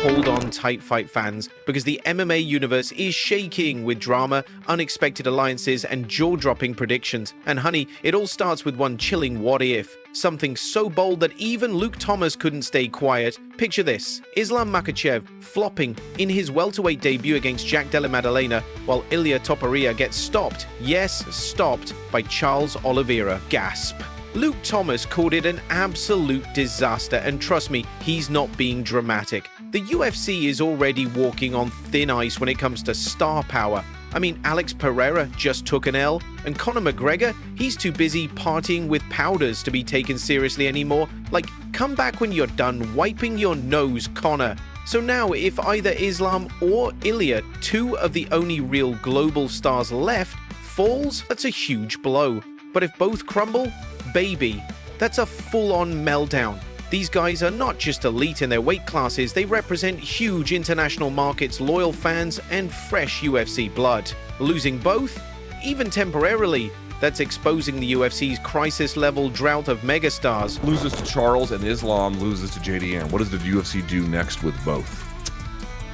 Hold on tight, fight fans, because the MMA universe is shaking with drama, unexpected alliances, and jaw-dropping predictions. And honey, it all starts with one chilling what if. Something so bold that even Luke Thomas couldn't stay quiet. Picture this: Islam Makhachev flopping in his welterweight debut against Jack Della Maddalena, while Ilia Topuria gets stopped, yes, stopped, by Charles Oliveira. Gasp. Luke Thomas called it an absolute disaster, and trust me, he's not being dramatic. The UFC is already walking on thin ice when it comes to star power. I mean, Alex Pereira just took an L, and Conor McGregor, he's too busy partying with powders to be taken seriously anymore. Like, come back when you're done wiping your nose, Conor. So now, if either Islam or Ilia, two of the only real global stars left, falls, that's a huge blow. But if both crumble, baby, that's a full-on meltdown. These guys are not just elite in their weight classes, they represent huge international markets, loyal fans, and fresh UFC blood. Losing both, even temporarily, that's exposing the UFC's crisis-level drought of megastars. Loses to Charles and Islam loses to JDM. What does the UFC do next with both?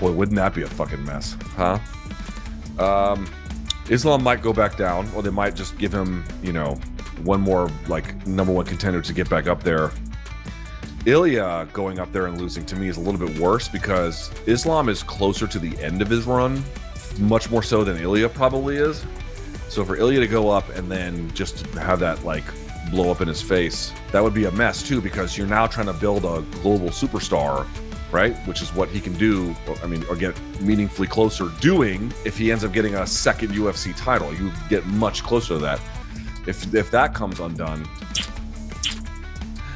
Boy, wouldn't that be a fucking mess, huh? Islam might go back down, or they might just give him, you know, one more, like, #1 contender to get back up there. Ilia going up there and losing, to me, is a little bit worse because Islam is closer to the end of his run, much more so than Ilia probably is. So for Ilia to go up and then just have that, like, blow up in his face, that would be a mess too, because you're now trying to build a global superstar, right? Which is what he can do, I mean, or get meaningfully closer doing if he ends up getting a second UFC title. You get much closer to that. If that comes undone,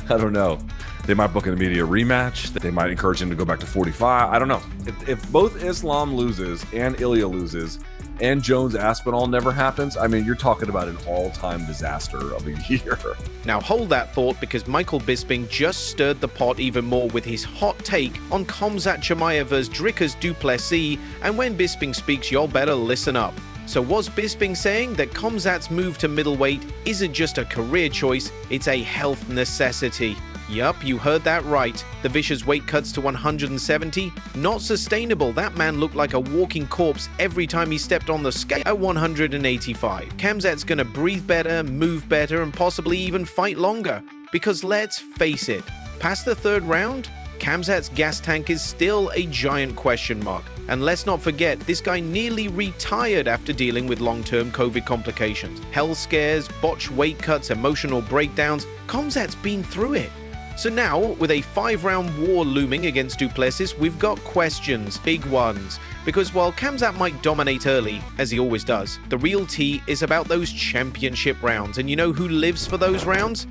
I don't know. They might book an immediate rematch. They might encourage him to go back to 45. I don't know. If both Islam loses and Ilia loses and Jones Aspinall never happens, I mean, you're talking about an all-time disaster of a year. Now hold that thought, because Michael Bisping just stirred the pot even more with his hot take on Khamzat Chimaev vs Dricus du Plessis, and when Bisping speaks, y'all better listen up. So was Bisping saying that Khamzat's move to middleweight isn't just a career choice, it's a health necessity? Yup, you heard that right. The vicious weight cuts to 170? Not sustainable. That man looked like a walking corpse every time he stepped on the scale at 185. Khamzat's gonna breathe better, move better, and possibly even fight longer. Because let's face it, past the third round, Khamzat's gas tank is still a giant question mark. And let's not forget, this guy nearly retired after dealing with long-term COVID complications. Health scares, botched weight cuts, emotional breakdowns. Khamzat's been through it. So now, with a 5-round war looming against du Plessis, we've got questions, big ones. Because while Khamzat might dominate early, as he always does, the real tea is about those championship rounds. And you know who lives for those rounds?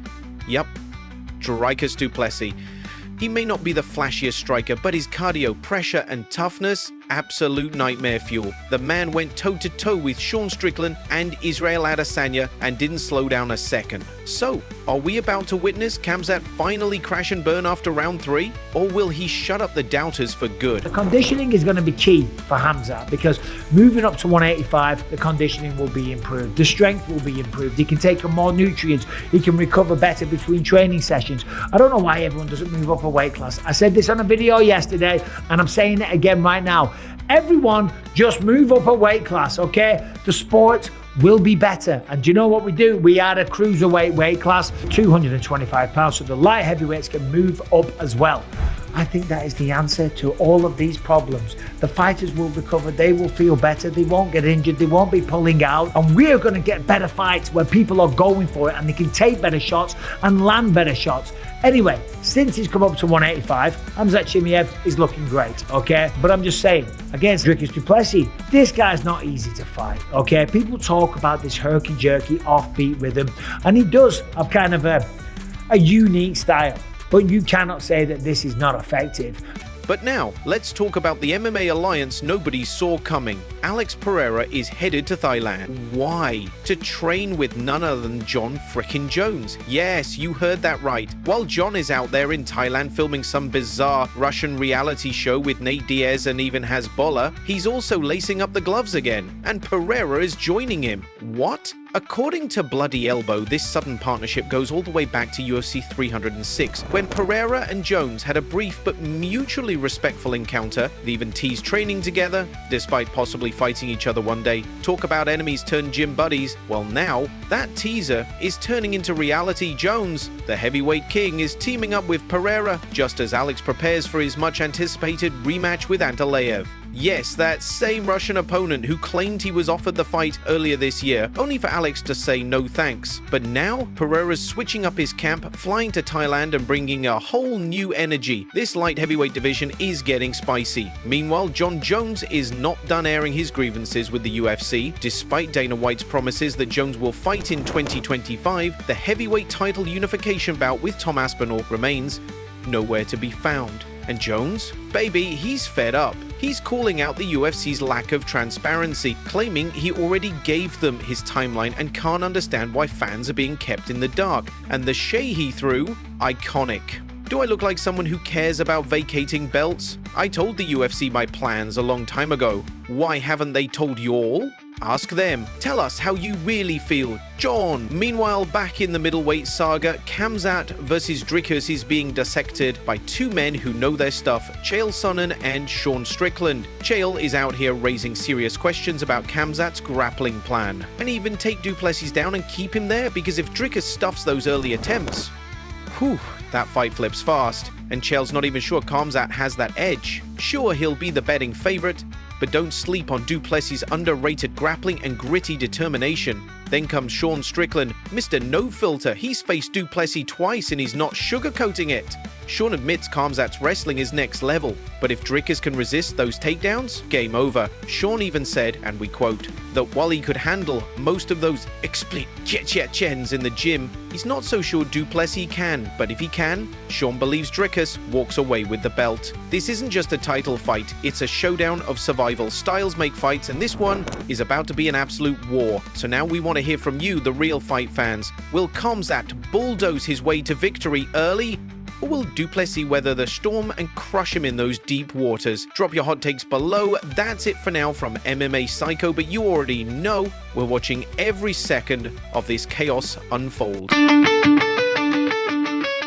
Yup, Dricus du Plessis. He may not be the flashiest striker, but his cardio, pressure, and toughness, absolute nightmare fuel. The man went toe-to-toe with Sean Strickland and Israel Adesanya and didn't slow down a second. So, are we about to witness Khamzat finally crash and burn after round 3? Or will he shut up the doubters for good? The conditioning is going to be key for Khamzat, because moving up to 185, the conditioning will be improved. The strength will be improved. He can take on more nutrients. He can recover better between training sessions. I don't know why everyone doesn't move up a weight class. I said this on a video yesterday, and I'm saying it again right now. Everyone just move up a weight class, okay? The sport will be better. And do you know what we do? We add a cruiserweight weight class, 225 pounds, so the light heavyweights can move up as well. I think that is the answer to all of these problems. The fighters will recover, they will feel better, they won't get injured, they won't be pulling out, and we're going to get better fights where people are going for it and they can take better shots and land better shots. Anyway, since he's come up to 185, Khamzat Chimaev is looking great, okay? But I'm just saying, against Dricus du Plessis, this guy's not easy to fight, okay? People talk about this herky-jerky offbeat rhythm, and he does have kind of a unique style. But you cannot say that this is not effective. But now, let's talk about the MMA Alliance nobody saw coming. Alex Pereira is headed to Thailand. Why? To train with none other than Jon frickin' Jones. Yes, you heard that right. While Jon is out there in Thailand filming some bizarre Russian reality show with Nate Diaz and even Hezbollah, he's also lacing up the gloves again. And Pereira is joining him. What? According to Bloody Elbow, this sudden partnership goes all the way back to UFC 306, when Pereira and Jones had a brief but mutually respectful encounter. They even teased training together, despite possibly fighting each other one day. Talk about enemies turned gym buddies. Well, now, that teaser is turning into reality. Jones, the heavyweight king, is teaming up with Pereira, just as Alex prepares for his much-anticipated rematch with Antalayev. Yes, that same Russian opponent who claimed he was offered the fight earlier this year, only for Alex to say no thanks. But now, Pereira's switching up his camp, flying to Thailand and bringing a whole new energy. This light heavyweight division is getting spicy. Meanwhile, Jon Jones is not done airing his grievances with the UFC. Despite Dana White's promises that Jones will fight in 2025, the heavyweight title unification bout with Tom Aspinall remains nowhere to be found. And Jones? Baby, he's fed up. He's calling out the UFC's lack of transparency, claiming he already gave them his timeline and can't understand why fans are being kept in the dark. And the shade he threw? Iconic. Do I look like someone who cares about vacating belts? I told the UFC my plans a long time ago. Why haven't they told you all? Ask them. Tell us how you really feel. Jon. Meanwhile, back in the middleweight saga, Kamzat versus Dricus is being dissected by two men who know their stuff, Chael Sonnen and Sean Strickland. Chael is out here raising serious questions about Kamzat's grappling plan, and even take du Plessis down and keep him there, because if Dricus stuffs those early attempts, whew, that fight flips fast, and Chael's not even sure Kamzat has that edge. Sure, he'll be the betting favorite, but don't sleep on du Plessis' underrated grappling and gritty determination. Then comes Sean Strickland, Mr. No Filter. He's faced du Plessis twice and he's not sugarcoating it. Sean admits Kamzat's wrestling is next level, but if Dricus can resist those takedowns, game over. Sean even said, and we quote, that while he could handle most of those chens in the gym, he's not so sure du Plessis can, but if he can, Sean believes Dricus walks away with the belt. This isn't just a title fight, it's a showdown of survival. Styles make fights, and this one is about to be an absolute war. So now we want to hear from you, the real fight fans. Will Kamzat bulldoze his way to victory early? Or will du Plessis weather the storm and crush him in those deep waters? Drop your hot takes below. That's it for now from MMA Psycho, but you already know we're watching every second of this chaos unfold.